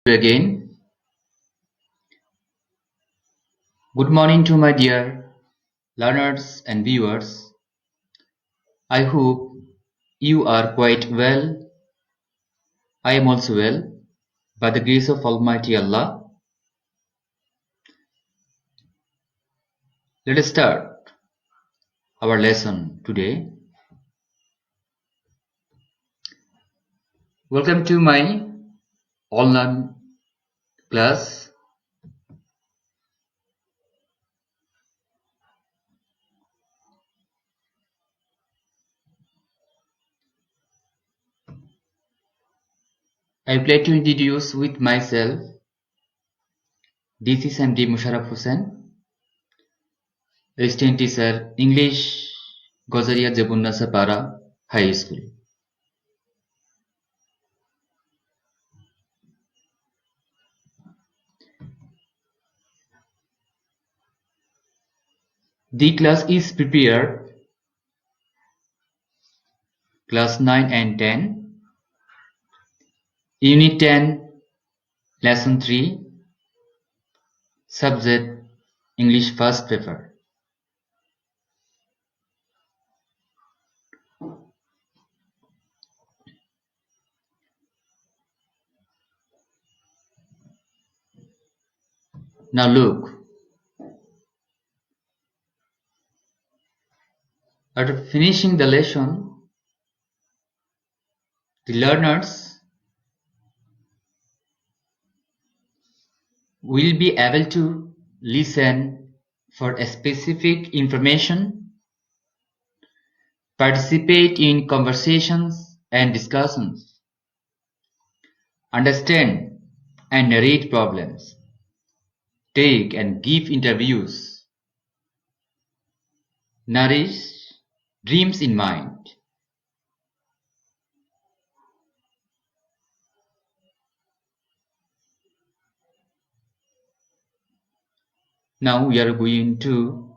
Again. Good morning to my dear learners and viewers. I hope you are quite well. I am also well, by the grace of Almighty Allah. Let us start our lesson today. Welcome to my online class. I would like to introduce with myself. This is MD Musharraf Hussain, Assistant Teacher, English, Gozaria Jabunna Sapara High School. The class is prepared class 9 and 10, Unit 10, Lesson 3, Subject English First Paper. Now look. After finishing the lesson, the learners will be able to listen for a specific information, participate in conversations and discussions, understand and narrate problems, take and give interviews, nourish dreams in mind. Now we are going to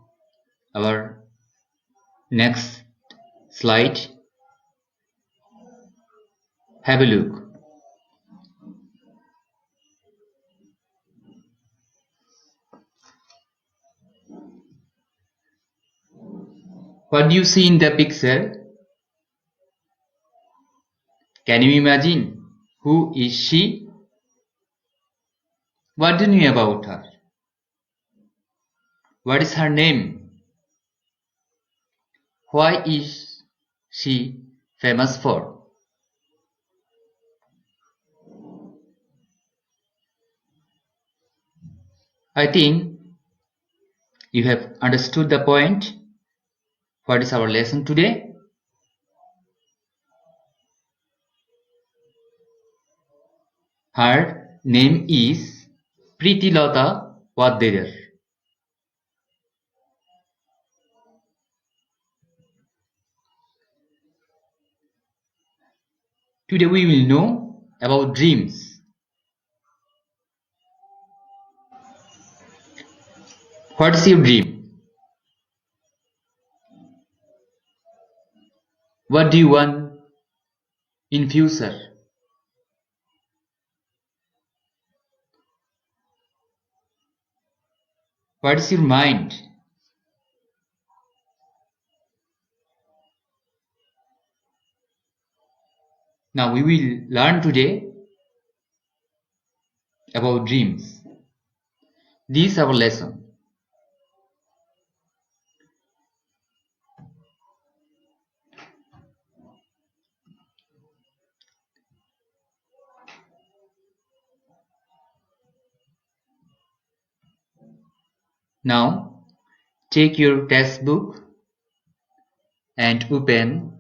our next slide. Have a look. What do you see in the picture? Can you imagine who is she? What do you know about her? What is her name? Why is she famous for? I think you have understood the point. What is our lesson today? Her name is Preetilata Waddeder. Today we will know about dreams. What is your dream? What do you want in future? What is your mind? Now we will learn today about dreams. This is our lesson. Now take your textbook and open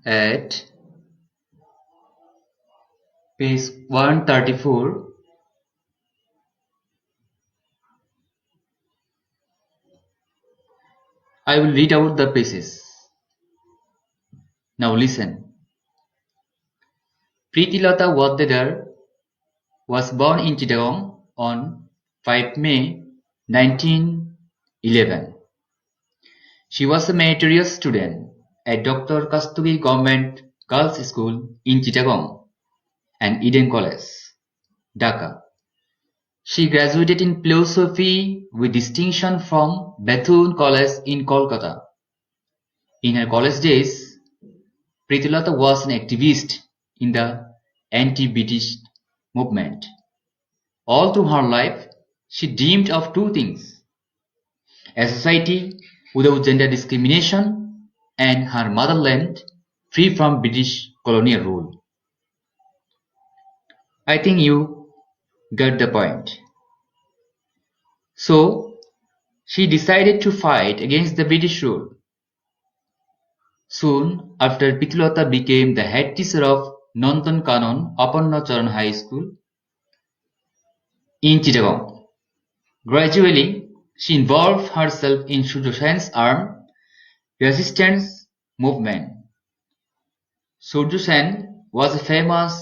at page 134. I will read out the pages. Now listen. Preetilata Waddeder was born in Chittagong on 5 May 1911. She was a meritorious student at Dr. Kasturi Government Girls' School in Chittagong and Eden College, Dhaka. She graduated in philosophy with distinction from Bethune College in Kolkata. In her college days, Pritulata was an activist in the anti-British movement. All through her life, she dreamed of two things: a society without gender discrimination and her motherland free from British colonial rule. I think you get the point. So, she decided to fight against the British rule. Soon after, Pritulata became the head teacher of Nantan Kanon Apanna Charan High School in Chittagong. Gradually, she involved herself in Surya Sen's armed resistance movement. Surya Sen was a famous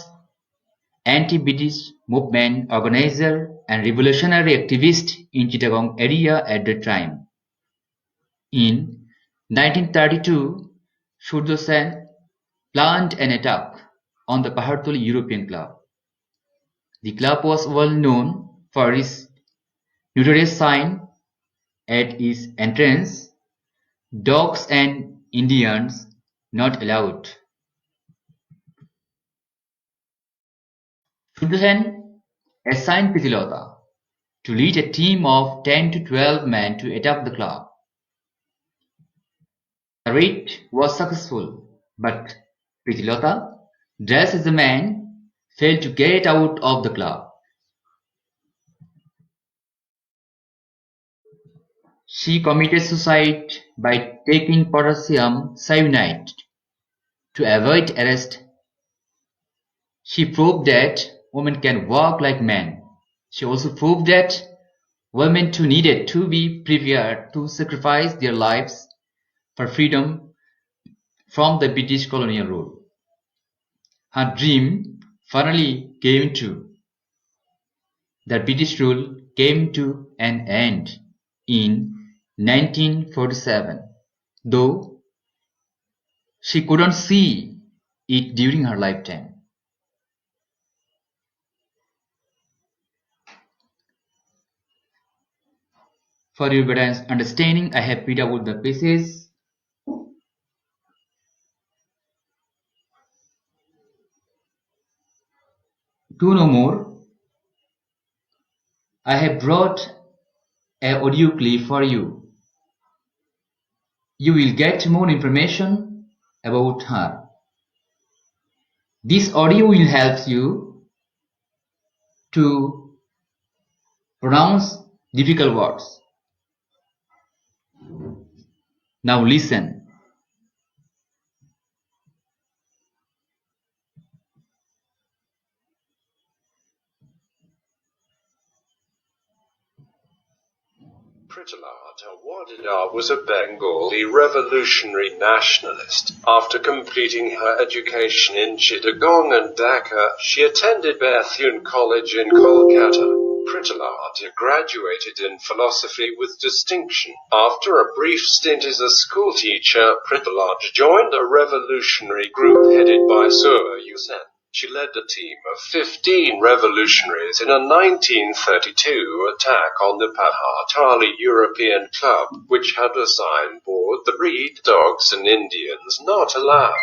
anti-British movement organizer and revolutionary activist in Chittagong area at the time. In 1932, Surya Sen planned an attack on the Pahartuli European Club. The club was well known for its notorious sign at its entrance: "Dogs and Indians not allowed." Surya Sen assigned Pritulata to lead a team of 10 to 12 men to attack the club. The raid was successful, but Pritulata, dressed as a man, failed to get out of the club. She committed suicide by taking potassium cyanide to avoid arrest. She proved that women can walk like men. She also proved that women too needed to be prepared to sacrifice their lives for freedom from the British colonial rule. Her dream finally came true. The British rule came to an end in 1947, though she couldn't see it during her lifetime. For your better understanding, I have read out the pieces. To know more, I have brought an audio clip for you. You will get more information about her. This audio will help you to pronounce difficult words. Now listen. Pritulata Wadidar was a Bengali revolutionary nationalist. After completing her education in Chittagong and Dhaka, she attended Bethune College in Kolkata. Pritulata graduated in philosophy with distinction. After a brief stint as a schoolteacher, Pritulata joined a revolutionary group headed by Surya Sen. She led a team of 15 revolutionaries in a 1932 attack on the Pahartali European Club, which had a sign board that read "Dogs and Indians not allowed."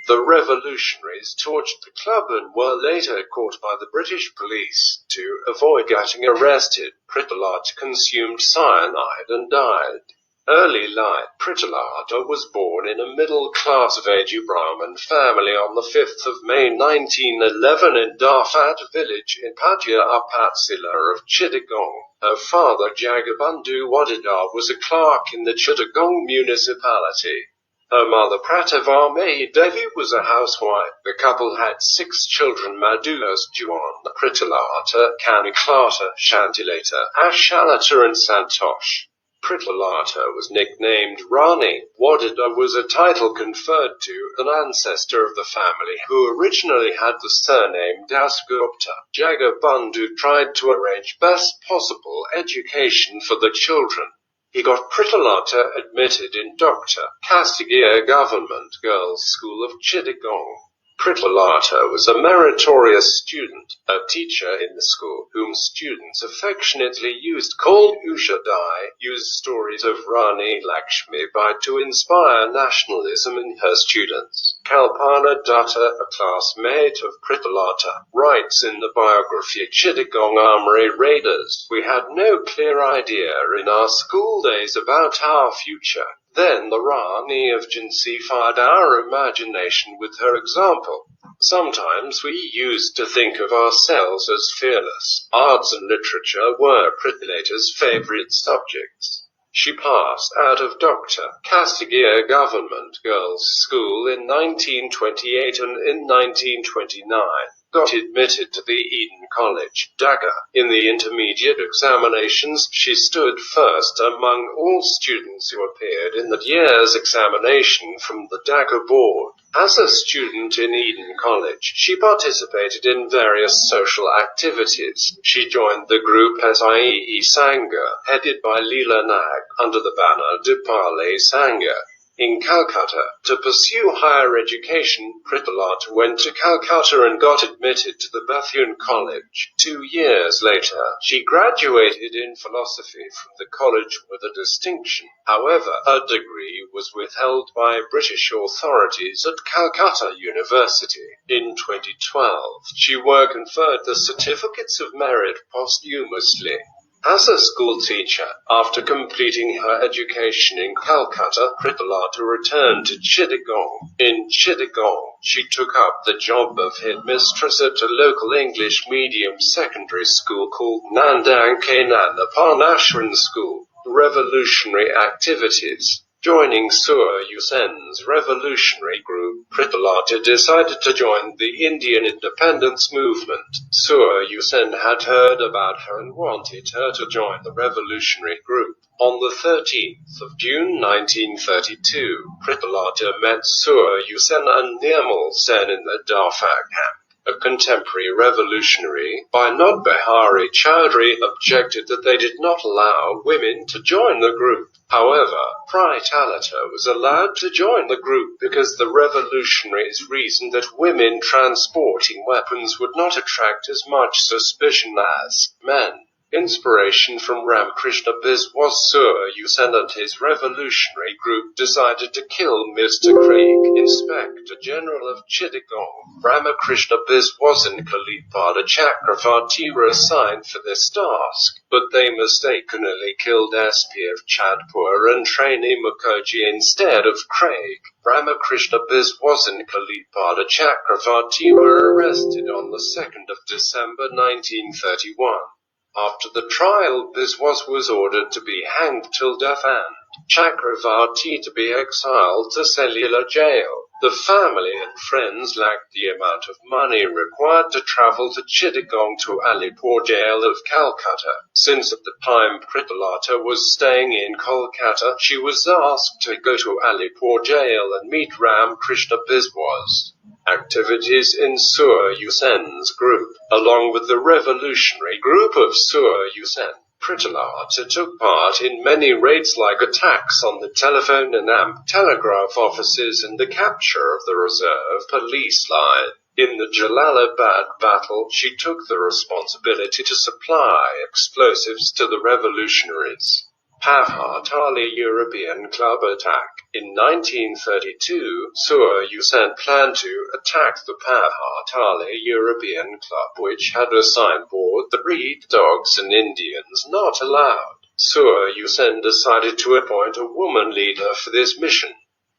The revolutionaries torched the club and were later caught by the British police. To avoid getting arrested, Pritulata consumed cyanide and died. Early life. Pritulata was born in a middle-class Vaidu Brahmin family on the 5th of May 1911 in Darfat village in Patia Upatsila of Chittagong. Her father, Jagabandhu Wadidar, was a clerk in the Chittagong municipality. Her mother, Pratavami Devi, was a housewife. The couple had 6 children: Madhulas, Juan, Pritulata, Kaniklata, Shantilata, Ashalata and Santosh. Pritulata was nicknamed Rani. Wadidar was a title conferred to an ancestor of the family who originally had the surname Dasgupta. Jagabandhu tried to arrange best possible education for the children. He got Pritulata admitted in Dr. Kastigir Government Girls' School of Chittagong. Pritlalata was a meritorious student, a teacher in the school, whom students affectionately called Usha Dai, used stories of Rani Lakshmi Bai to inspire nationalism in her students. Kalpana Datta, a classmate of Pritlalata, writes in the biography Chittagong Armory Raiders, "We had no clear idea in our school days about our future. Then the Rani of Jhansi fired our imagination with her example. Sometimes we used to think of ourselves as fearless. Arts and literature were Pritlalata's favorite subjects. She passed out of Dr. Kastigir Government Girls' School in 1928 and in 1929 got admitted to the Eden College, Dhaka. In the intermediate examinations, she stood first among all students who appeared in that year's examination from the Dhaka board. As a student in Eden College, she participated in various social activities. She joined the group SIE Sangha, headed by Leela Nag, under the banner Dipali Sangha. In Calcutta, to pursue higher education, Pritlalata went to Calcutta and got admitted to the Bethune College. 2 years later, she graduated in philosophy from the college with a distinction. However, her degree was withheld by British authorities at Calcutta University. In 2012, she were conferred the Certificates of Merit posthumously. As a school teacher, after completing her education in Calcutta, Pritlalata returned to Chittagong. In Chittagong, she took up the job of headmistress at a local English medium secondary school called Nandang Nana Parnashran School. Revolutionary activities. Joining Sur Yusen's revolutionary group, Pritlalata decided to join the Indian independence movement. Sur Yusen had heard about her and wanted her to join the revolutionary group. On the 13th of June 1932, Pritlalata met Sur Yusen and Nirmal Sen in the Darfur camp. A contemporary revolutionary, Binod Behari Chowdhury, objected that they did not allow women to join the group. However, Pritlalata was allowed to join the group because the revolutionaries reasoned that women transporting weapons would not attract as much suspicion as men. Inspiration from Ramakrishna Biswas. Sur Yusen and his revolutionary group decided to kill Mr. Craig, Inspector General of Chittagong. Ramakrishna Biswas and Kalipada Chakravarti were assigned for this task, but they mistakenly killed SP of Chadpur and Trainee Mukherjee instead of Craig. Ramakrishna Biswas and Kalipada Chakravarti were arrested on the 2nd of December 1931. After the trial, Biswas was ordered to be hanged till death and Chakravarti to be exiled to cellular jail. The family and friends lacked the amount of money required to travel to Chittagong to Alipur jail of Calcutta. Since at the time Pritlalata was staying in Kolkata, she was asked to go to Alipur jail and meet Ramakrishna Biswas. Activities in Sur Yusen's group. Along with the revolutionary group of Sur Yusen, Pritlalata took part in many raids like attacks on the telephone and AMP telegraph offices and the capture of the reserve police line. In the Jalalabad battle, she took the responsibility to supply explosives to the revolutionaries. Pavhatali European Club attack. In 1932, Sur Yusen planned to attack the Pavhatali European Club, which had a signboard that read "Dogs and Indians not allowed." Sur Yusen decided to appoint a woman leader for this mission.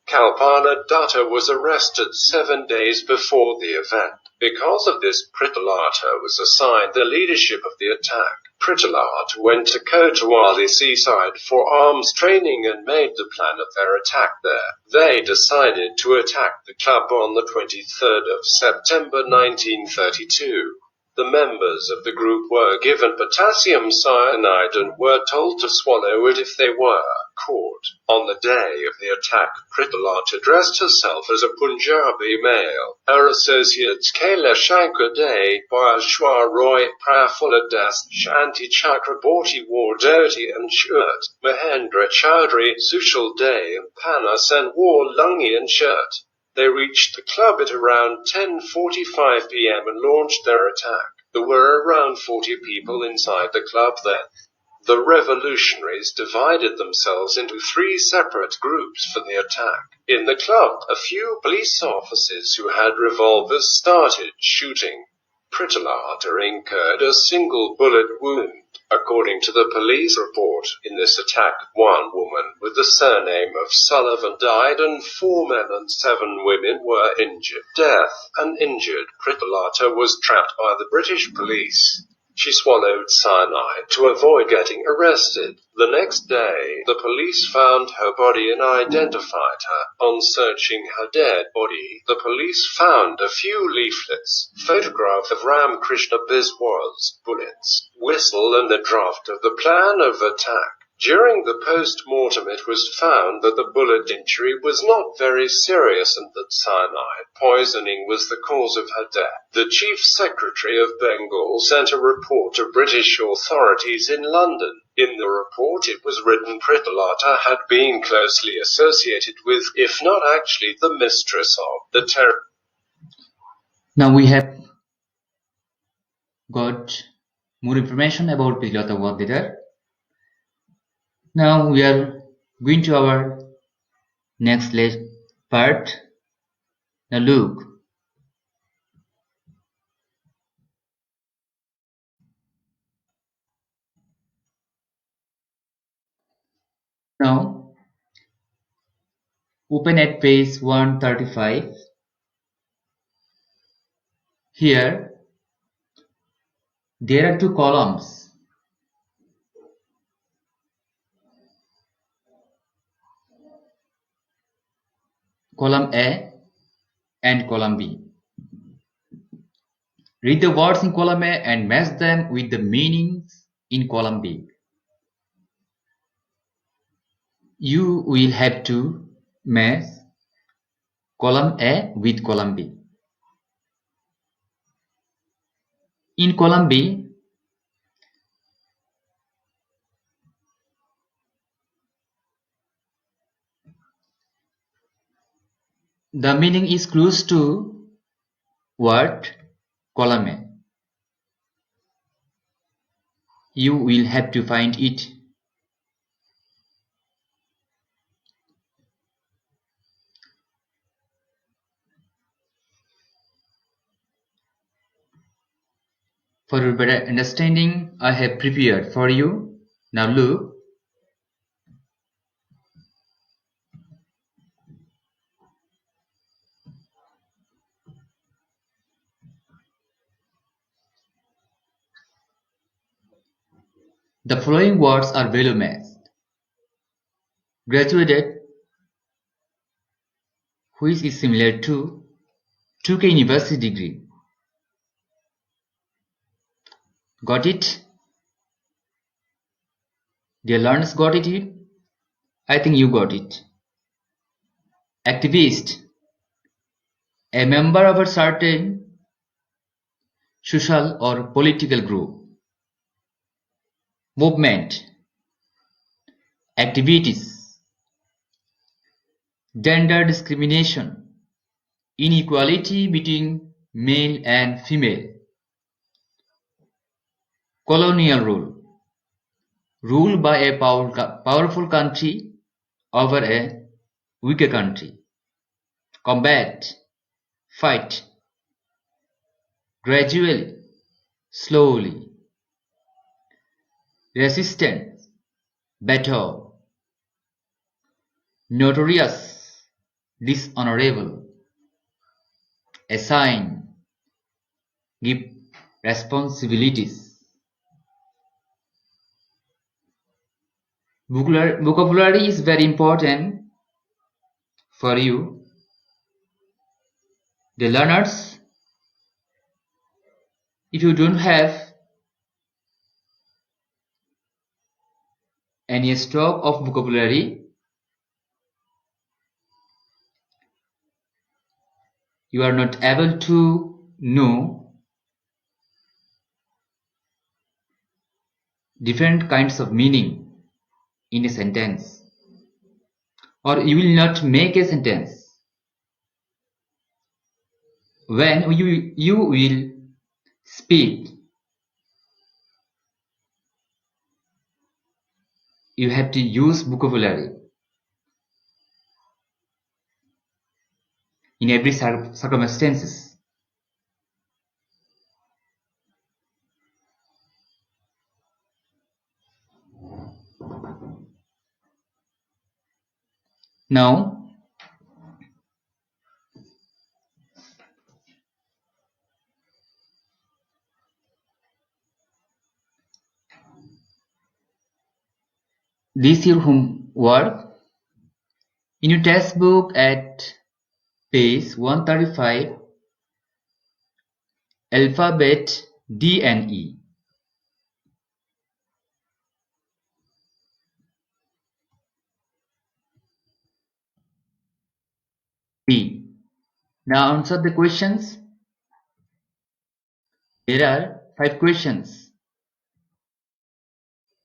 Kalpana Datta was arrested 7 days before the event. Because of this, Pritlalata was assigned the leadership of the attack. Pritlalata went to Kotawali seaside for arms training and made the plan of their attack there. They decided to attack the club on the 23rd of September 1932. The members of the group were given potassium cyanide and were told to swallow it if they were caught. On the day of the attack, Pritlalata dressed herself as a Punjabi male. Her associates Kailash Shankar Dey, Bajwa Roy, Prafulla Das, Shanti Chakraborty wore dhoti and shirt. Mahendra Chowdhury, Sushil Dey and Pana Sen wore lungi and shirt. They reached the club at around 10:45 p.m. and launched their attack. There were around 40 people inside the club then. The revolutionaries divided themselves into 3 separate groups for the attack. In the club, a few police officers who had revolvers started shooting. Pritalata incurred a single bullet wound. According to the police report, in this attack, 1 woman with the surname of Sullivan died and 4 men and 7 women were injured. Death and injured Pritalata was trapped by the British police. She swallowed cyanide to avoid getting arrested. The next day, the police found her body and identified her. On searching her dead body, the police found a few leaflets, photograph of Ram Krishna Biswal's bullets, whistle and a draft of the plan of attack. During the post-mortem it was found that the bullet injury was not very serious and that cyanide poisoning was the cause of her death. The Chief Secretary of Bengal sent a report to British authorities in London. In the report it was written Pritalata had been closely associated with, if not actually the mistress of, the terror. Now we have got more information about Pritalata Wardeder. Now we are going to our next part. Now look. Now open at page 135. Here there are 2 columns. Column A and column B. Read the words in column A and match them with the meanings in column B. You will have to match column A with column B. In column B, the meaning is close to word column A. You will have to find it. For your better understanding, I have prepared for you. Now look. The following words are value matched. Graduated, which is similar to, took a university degree. Got it? Dear learners, got it? I think you got it. Activist, a member of a certain social or political group. Movement, activities. Gender discrimination, inequality between male and female. Colonial rule, rule by a powerful country over a weaker country. Combat, fight. Gradually, slowly. Resistance, battle. Notorious, dishonorable. Assign, give responsibilities. Vocabulary is very important for you, the learners. If you don't have any stock of vocabulary, you are not able to know different kinds of meaning in a sentence, or you will not make a sentence. When you will speak, you have to use vocabulary in every circumstances. Now, this is your homework. In your textbook at page 135, alphabet D and E. D. Now answer the questions. There are 5 questions.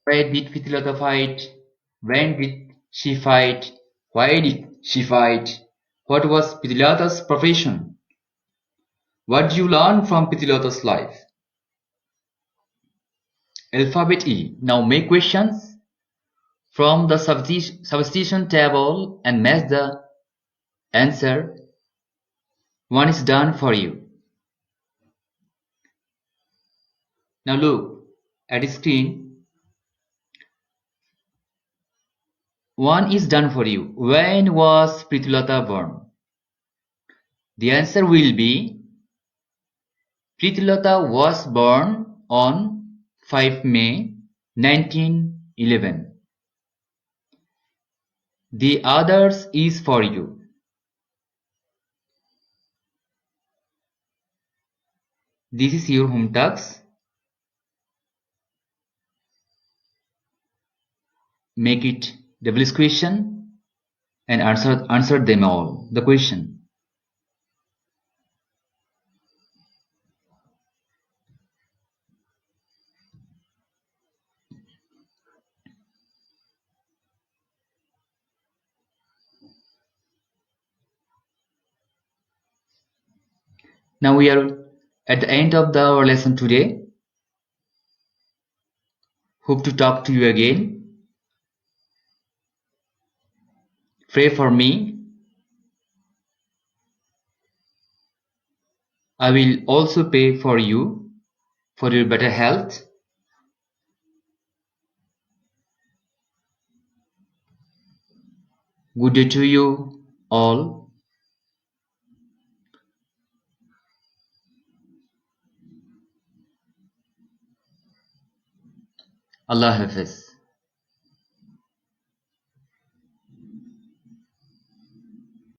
Where did Pritilata fight? When did she fight? Why did she fight? What was Pritilata's profession? What did you learn from Pritilata's life? Alphabet E. Now make questions from the substitution table and match the answer. One is done for you. Now look at the screen. One is done for you. When was Pritilata born? The answer will be Pritilata was born on 5 May 1911. The others is for you. This is your home tasks. Make it double question and answer them all. The question. Now we are at the end of our lesson today. Hope to talk to you again. Pray for me. I will also pray for you for your better health. Good day to you all. Allah Hafiz.